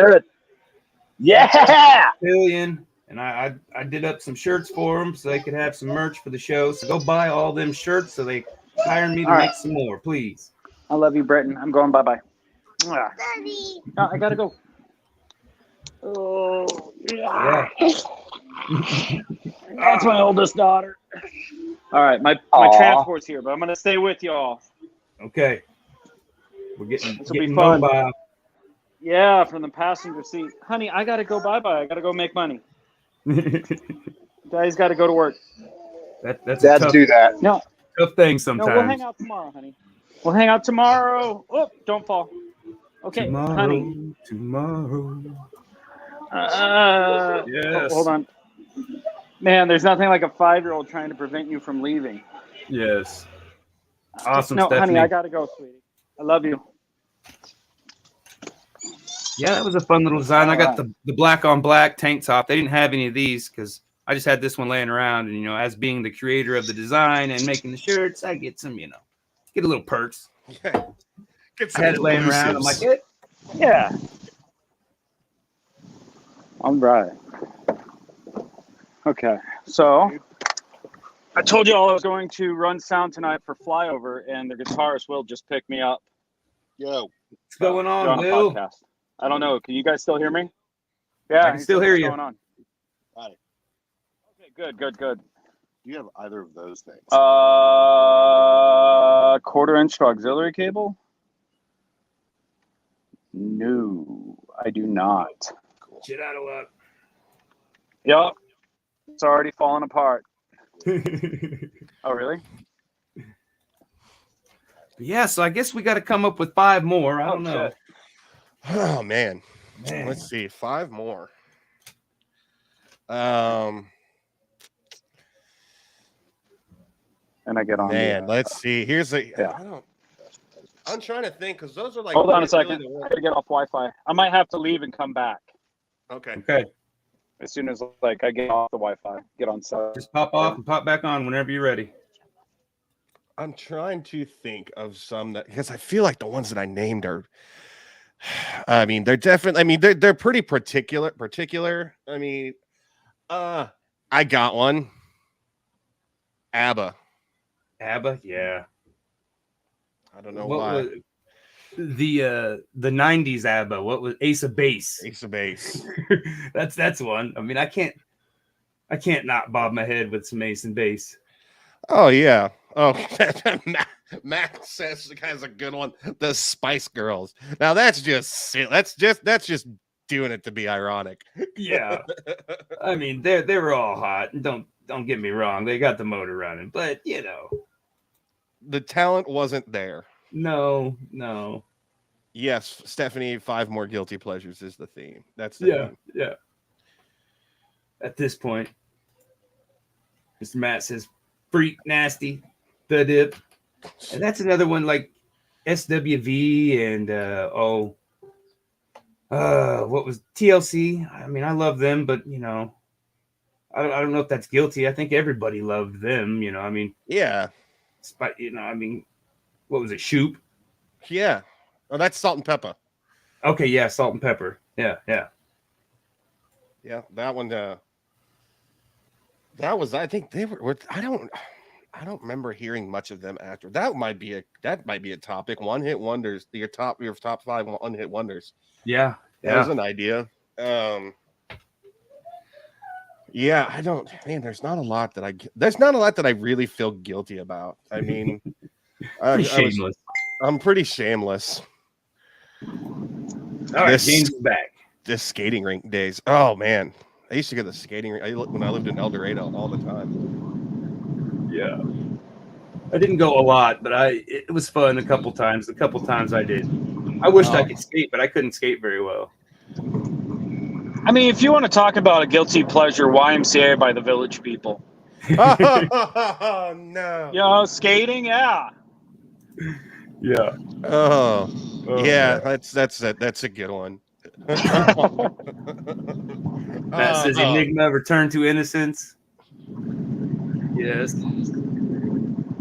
yeah. Billion. And I did up some shirts for them so they could have some merch for the show. So go buy all them shirts so they hire me to make some more, please. I love you, Britton. I'm going bye-bye. Daddy. Oh, I gotta go. Oh, yeah. That's my oldest daughter. All right, my transport's here, but I'm gonna stay with y'all. Okay. We're getting fun. mobile. Yeah, from the passenger seat. Honey, I gotta go bye-bye. I gotta go make money. Daddy's gotta go to work. That's Dads do that. No. Tough thing sometimes. No, we'll hang out tomorrow, honey. We'll hang out tomorrow. Oh, don't fall. Okay, honey. Tomorrow. Yes. Hold on. Man, there's nothing like a 5-year-old trying to prevent you from leaving. Yes. Awesome, No, Stephanie. honey, I gotta go, sweetie. I love you. Yeah, that was a fun little design. I got the black on black tank top. They didn't have any of these because I just had this one laying around. And, as being the creator of the design and making the shirts, I get some, get a little perks. Yeah. Get some I had it laying around. I'm like, yeah. All right. Okay. So I told you all I was going to run sound tonight for Flyover, and the guitarist Will just picked me up. Yo. What's going on, a Will? podcast. I don't know. Can you guys still hear me? Yeah, I can still hear you. What's going on? Got it. Okay, good. Do you have either of those things? 1/4-inch auxiliary cable? No, I do not. Cool. Shit out of luck. Yep. It's already falling apart. Oh, really? Yeah, so I guess we got to come up with 5 more. I don't know. Shit. Oh man. Let's see. 5 more. And I get on. Man, let's see. Here's a. Yeah. I'm trying to think because those are like. Hold on a second. I gotta get off Wi-Fi. I might have to leave and come back Okay. as soon as I get off the Wi-Fi. Get on set. Just pop off and pop back on whenever you're ready. I'm trying to think of some that because I feel like the ones that I named are. I mean, they're definitely. I mean, they're pretty particular. I mean, I got one. ABBA, yeah. I don't know What why. was the 90s ABBA? What was Ace of Base? Ace of Base. That's one. I mean, I can't not bob my head with some Ace and Base. Oh yeah. Oh, Matt says the guy's a good one. The Spice Girls. Now that's just that's just doing it to be ironic. Yeah. I mean, they were all hot. Don't get me wrong. They got the motor running, but the talent wasn't there. No. Yes, Stephanie, 5 more guilty pleasures is the theme. That's the theme. Yeah. At this point, Mr. Matt says, "Freak nasty, the dip," and that's another one like SWV and what was TLC? I mean, I love them, but I don't know if that's guilty. I think everybody loved them. I mean, Yeah. I mean, what was it? Shoop. Yeah. Oh, that's Salt and Pepper. Okay, yeah, Salt and Pepper. Yeah. Yeah, that one. That was. I think they were. I don't remember hearing much of them after. That might be a topic. One hit wonders. Your top 5 one hit wonders. Yeah. There's an idea. Yeah, I don't. Man, there's not a lot that I really feel guilty about. I mean, Shameless. I'm pretty shameless. All right, James is back. This skating rink days. Oh man, I used to go to the skating rink when I lived in El Dorado all the time. Yeah, I didn't go a lot, but it was fun a couple times. The couple times I did. I wished I could skate, but I couldn't skate very well. I mean, if you want to talk about a guilty pleasure, YMCA by the Village People. Oh no. Skating, yeah. Yeah. Oh yeah, that's a good one. Matt says Enigma, Return to Innocence. Yes.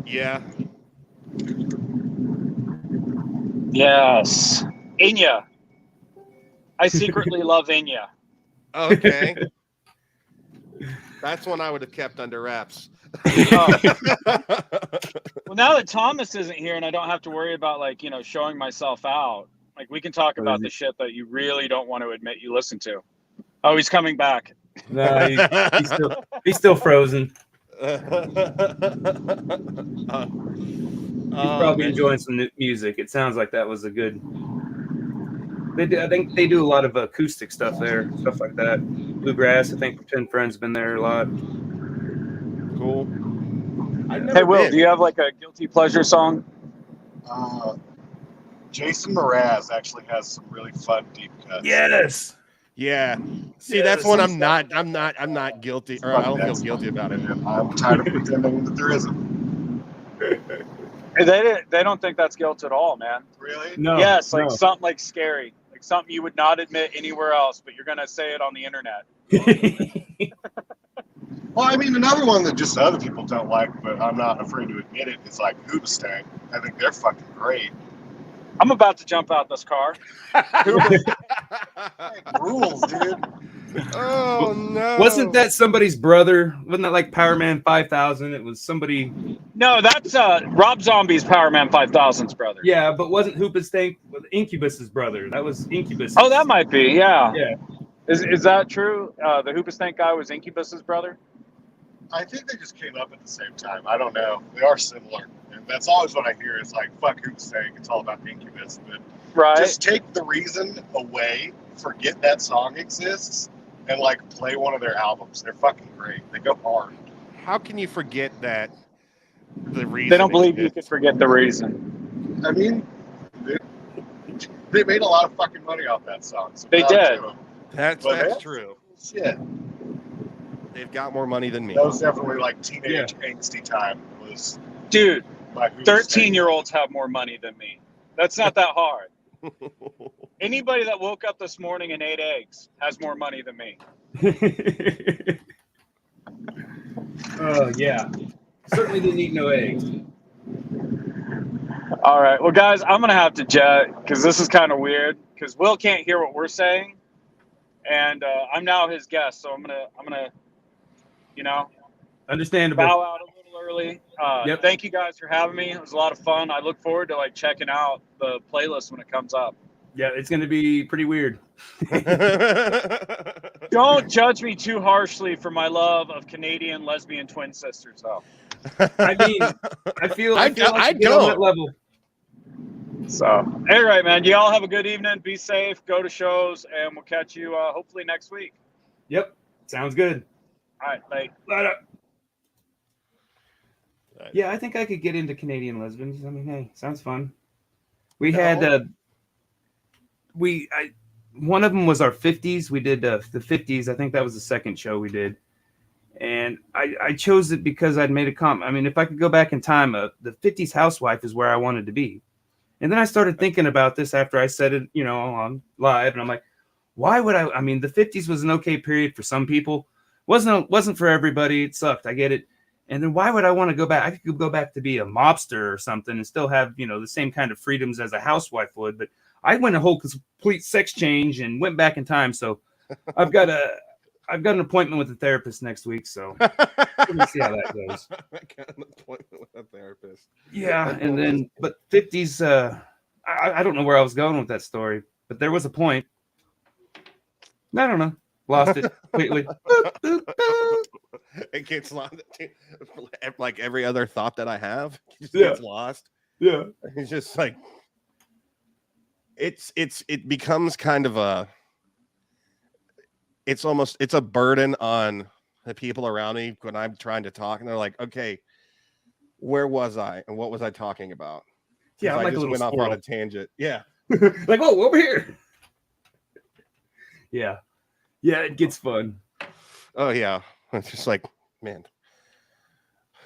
Yeah. Yes. Enya. I secretly love Enya. Okay. That's one I would have kept under wraps. Well, now that Thomas isn't here and I don't have to worry about showing myself out, we can talk about the shit that you really don't want to admit you listen to. Oh, he's coming back. No, he's still frozen. He's probably enjoying some new music. It sounds like that was a good. I think they do a lot of acoustic stuff there, stuff like that. Bluegrass. I think Pretend Friend's been there a lot. Cool. Hey, Will, do you have a guilty pleasure song? Jason Mraz actually has some really fun deep cuts. Yes. Yeah. See, that's one I'm not guilty, or I don't feel guilty about it. I'm tired of pretending that there isn't. They don't think that's guilt at all, man. Really? No. Yes, something scary, something you would not admit anywhere else, but you're gonna say it on the internet. Well, I mean, another one that just other people don't like, but I'm not afraid to admit it, is Hoobastank. I think they're fucking great. I'm about to jump out this car. Rules, dude. Oh no! Wasn't that somebody's brother? Wasn't that like Power Man 5000? It was somebody. No, that's Rob Zombie's Power Man 5000's brother. Yeah, but wasn't Hoobastank Incubus's brother? That was Incubus. Oh, that might be. Yeah. Yeah. Is that true? The Hoobastank guy was Incubus's brother? I think they just came up at the same time. I don't know. They are similar. And that's always what I hear is fuck Hoobastank. It's all about Incubus. But just take the reason away, forget that song exists, and play one of their albums. They're fucking great. They go hard. How can you forget that the reason? They don't believe you can forget the reason. I mean, they made a lot of fucking money off that song. So they did. That's true. Shit. They've got more money than me. That was definitely teenage angsty time. Dude, 13-year-olds have more money than me. That's not that hard. Anybody that woke up this morning and ate eggs has more money than me. Oh, yeah. Certainly didn't eat no eggs. All right. Well, guys, I'm going to have to jet because this is kind of weird because Will can't hear what we're saying. And I'm now his guest. So I'm going to, Understandable. bow out a little early. Thank you guys for having me. It was a lot of fun. I look forward to checking out the playlist when it comes up. Yeah, it's going to be pretty weird. Don't judge me too harshly for my love of Canadian lesbian twin sisters, though. I mean, I feel I like don't. on that level. So, all right, man. You all have a good evening. Be safe. Go to shows, and we'll catch you hopefully next week. Yep. Sounds good. All right. Bye. Later. Yeah, I think I could get into Canadian lesbians. I mean, hey, sounds fun. We had one of them was our 50s. We did the 50s. I think that was the second show we did. And I chose it because I'd made a comment. I mean, if I could go back in time, the 50s housewife is where I wanted to be. And then I started thinking about this after I said it, you know, on live. And I'm like, why would I mean, the 50s was an okay period for some people. Wasn't for everybody. It sucked. I get it. And then why would I want to go back? I could go back to be a mobster or something and still have, you know, the same kind of freedoms as a housewife would. But I went a whole complete sex change and went back in time. So I've got an appointment with a therapist next week. So we'll see how that goes. I got an appointment with a therapist. Yeah. And then, but 50s, I don't know where I was going with that story, but there was a point. I don't know. Lost it completely. It gets lost. Like every other thought that I have, it just gets lost. Yeah. It's just like it becomes kind of it's a burden on the people around me when I'm trying to talk, and they're like, okay, where was I and what was I talking about? Yeah, I like just a went off squirrel. on a tangent. Yeah. Like, oh, over here. Yeah. Yeah, it gets fun. Oh yeah. It's just like, man.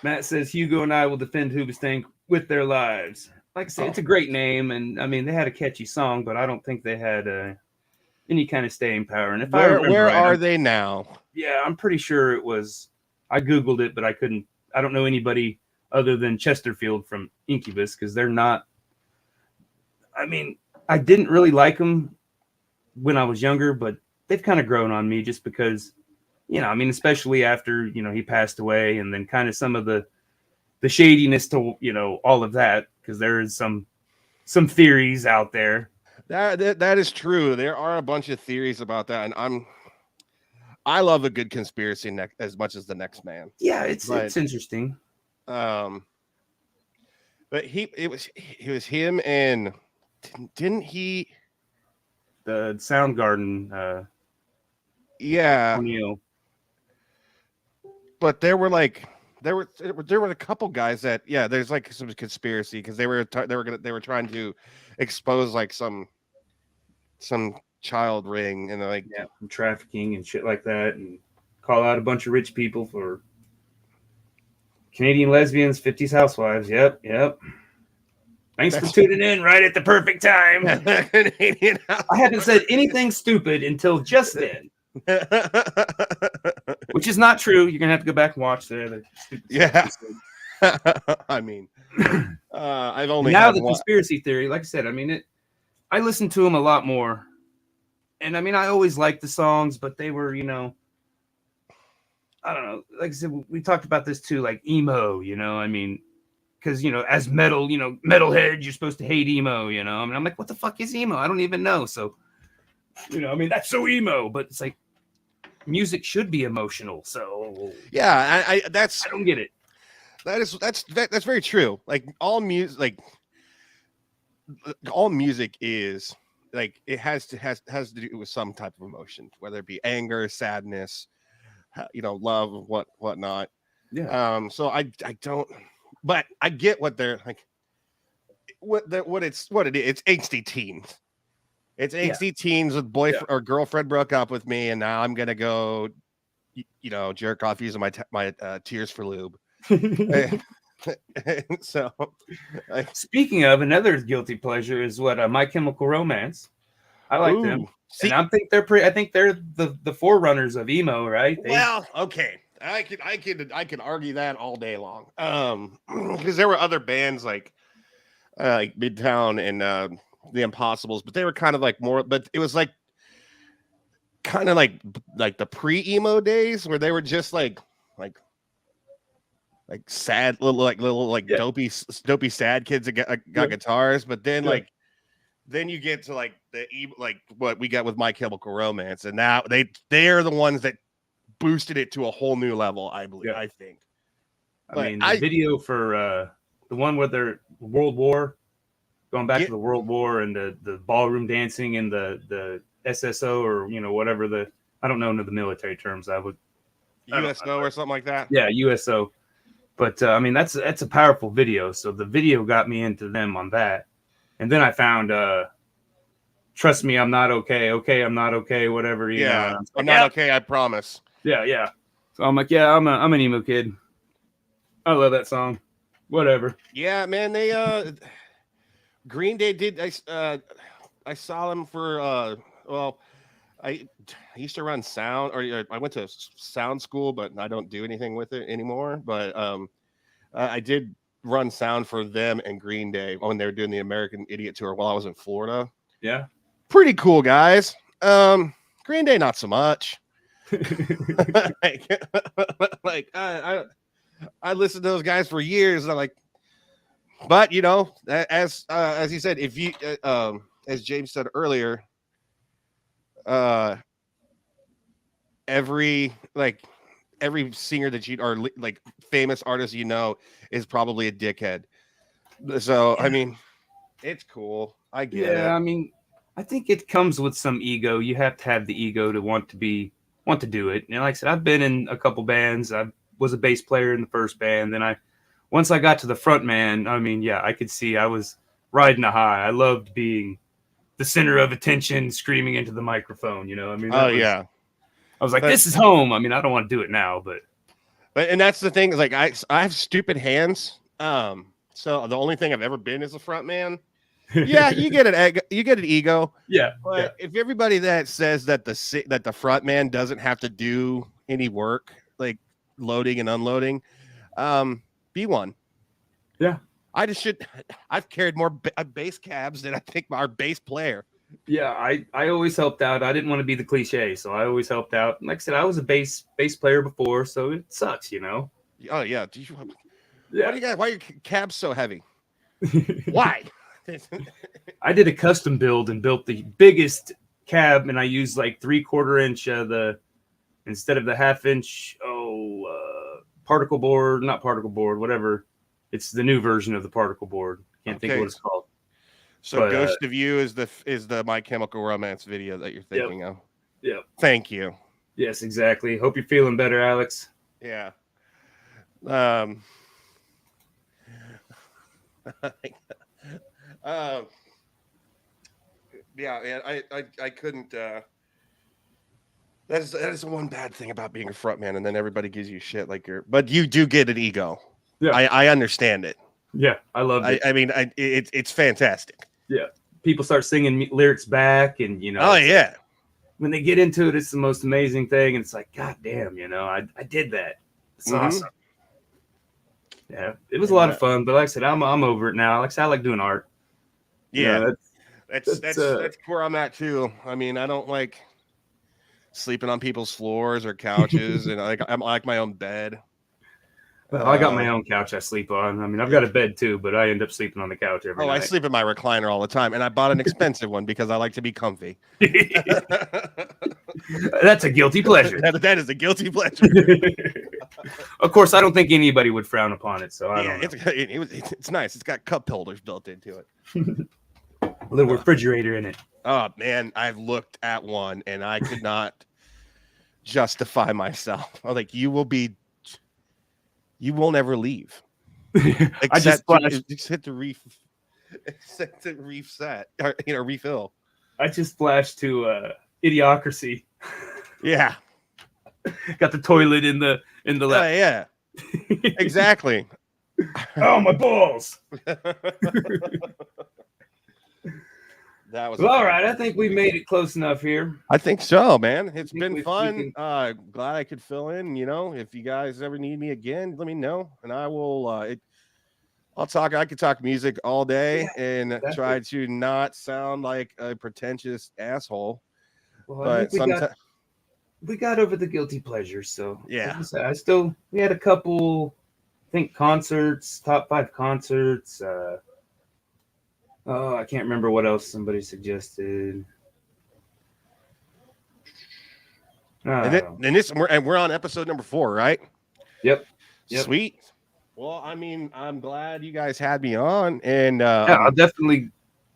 Matt says Hugo and I will defend Hoobastank with their lives. Like I said, it's a great name, and I mean they had a catchy song, but I don't think they had any kind of staying power. And if where are they now? Yeah, I'm pretty sure it was. I googled it, but I couldn't. I don't know anybody other than Chesterfield from Incubus because they're not. I mean, I didn't really like them when I was younger, but they've kind of grown on me just because, you know, I mean, especially after, you know, he passed away, and then kind of some of the shadiness to, you know, all of that, because there is some theories out there. That is true. There are a bunch of theories about that, and I love a good conspiracy as much as the next man. Yeah, it's interesting. But it was him, and didn't he the Soundgarden yeah O'Neill. But there were a couple guys that there's like some conspiracy because they were trying to expose like some child ring and like trafficking and shit like that, and call out a bunch of rich people for Canadian lesbians, 50s housewives. Yep. Thanks for tuning in right at the perfect time. I haven't said anything stupid until just then. Which is not true. You're gonna have to go back and watch there. Yeah. I mean, I've only now the conspiracy theory. Like I said, I mean I listened to them a lot more, and I mean I always liked the songs, but they were, you know, I don't know. Like I said, we talked about this too, like emo. You know, I mean, because you know, as metal, you know, metalhead, you're supposed to hate emo. You know, I mean, I'm like, what the fuck is emo? I don't even know. So, you know, I mean, that's so emo, but it's like. Music should be emotional, so yeah, I don't get it. That's very true. Like all music is like it has to do with some type of emotion, whether it be anger, sadness, you know, love, whatnot. Yeah. So I don't, but I get what they're like. What it is. It's angsty teens. It's angsty teens with boyfriend or girlfriend broke up with me, and now I'm gonna go, you know, jerk off using my Tears for Lube. So, speaking of, another guilty pleasure is what My Chemical Romance. I like them, and I think they're the forerunners of emo, right? Well, okay, I can argue that all day long. Because there were other bands like Midtown and the Impossibles, but they were kind of like more, but it was like kind of like the pre-emo days where they were just like sad little dopey sad kids that got guitars, but then then you get to like like what we got with My Chemical Romance, and now they are the ones that boosted it to a whole new level, I believe. I think. I mean, the video for the one with their World War. Going back to the World War and the ballroom dancing and the SSO or, you know, whatever I don't know the military terms. USO or something like that. Yeah, USO. But I mean, that's a powerful video. So the video got me into them on that. And then I found Trust Me, I'm Not Okay. Okay, I'm not okay. Whatever. You know, and I'm not okay. I promise. Yeah. So I'm like, yeah, I'm an emo kid. I love that song. Whatever. Yeah, man. They Green Day did. I saw them for I used to run sound, or I went to sound school, but I don't do anything with it anymore. But I did run sound for them and Green Day when they were doing the American Idiot tour while I was in Florida. Yeah. Pretty cool guys. Green Day, not so much. like I listened to those guys for years, and I'm like, but you know, as he said, if you as James said earlier, every singer that you are like famous artist you know is probably a dickhead. So I mean, it's cool. I get it. I mean, I think it comes with some ego. You have to have the ego to want to do it. And like I said, I've been in a couple bands. I was a bass player in the first band. Then once I got to the front man, I mean, yeah, I could see I was riding a high. I loved being the center of attention, screaming into the microphone, you know? I mean, I was like, this is home. I mean, I don't want to do it now, but and that's the thing is like, I have stupid hands. So the only thing I've ever been is a front man. Yeah, you get an ego. Yeah, but if everybody that says that the front man doesn't have to do any work, like loading and unloading, be one. Yeah, I've carried more bass cabs than I think our bass player. Yeah, I always helped out. I didn't want to be the cliche, so I always helped out. Like I said, I was a bass player before, so it sucks, you know. Oh yeah. Why are your cabs so heavy? Why? I did a custom build and built the biggest cab, and I used like 3/4 inch instead of the 1/2 inch particle board, not particle board, whatever. It's the new version of the particle board. Can't think of what it's called. So Ghost of You is the My Chemical Romance video that you're thinking of. Yeah. Thank you. Yes, exactly. Hope you're feeling better, Alex. Yeah. Yeah, I couldn't. That is one bad thing about being a front man, and then everybody gives you shit like but you do get an ego. Yeah, I understand it. Yeah, I love it. I mean, it's fantastic. Yeah, people start singing lyrics back, and you know. Oh yeah. When they get into it, it's the most amazing thing, and it's like, God damn, you know, I did that. It's awesome. Yeah, it was a lot of fun, but like I said, I'm over it now. Like I said, I like doing art. Yeah, you know, that's where I'm at too. I mean, I don't like sleeping on people's floors or couches, and I like my own bed. Well, I got my own couch I sleep on. I mean, I've got a bed too, but I end up sleeping on the couch every night. I sleep in my recliner all the time, and I bought an expensive one because I like to be comfy. That's a guilty pleasure. That is a guilty pleasure. Of course, I don't think anybody would frown upon it, so I don't know. It's nice. It's got cup holders built into it. A little refrigerator in it. Oh, man, I've looked at one, and I could not justify myself. I was like, you will never leave. I just hit the reset, or, refill. I just flashed to Idiocracy. Yeah. Got the toilet in the left. Yeah. Exactly. Oh, my balls. That was all right. I think we made it close enough here. I think so, man. It's been fun. Glad I could fill in. You know, if you guys ever need me again, let me know, and I will. I'll talk. I could talk music all day and try to not sound like a pretentious asshole. Well, but sometimes we got over the guilty pleasures. So yeah, we had a couple. I think concerts, top 5 concerts. I can't remember what else somebody suggested. We're on episode number 4, right? Yep. Sweet. Well, I mean, I'm glad you guys had me on, and I'll definitely.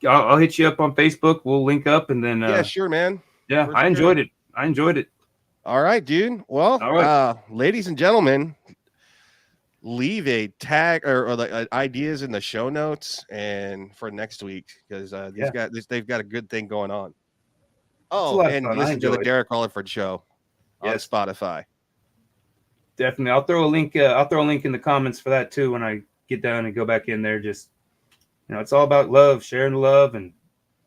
I'll hit you up on Facebook. We'll link up, and then yeah, sure, man. Yeah, I enjoyed it. All right, dude. Well, ladies and gentlemen, leave a tag or like ideas in the show notes and for next week because they've got a good thing going on. Oh, and listen to the Derek Rutherford show on Spotify. Definitely, I'll throw a link. I'll throw a link in the comments for that too when I get down and go back in there. Just it's all about love, sharing love, and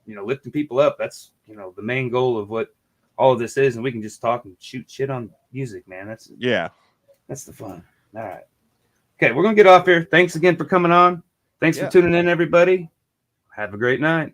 lifting people up. That's the main goal of what all of this is, and we can just talk and shoot shit on music, man. That's the fun. All right. Okay, we're going to get off here. Thanks again for coming on. Thanks for tuning in, everybody. Have a great night.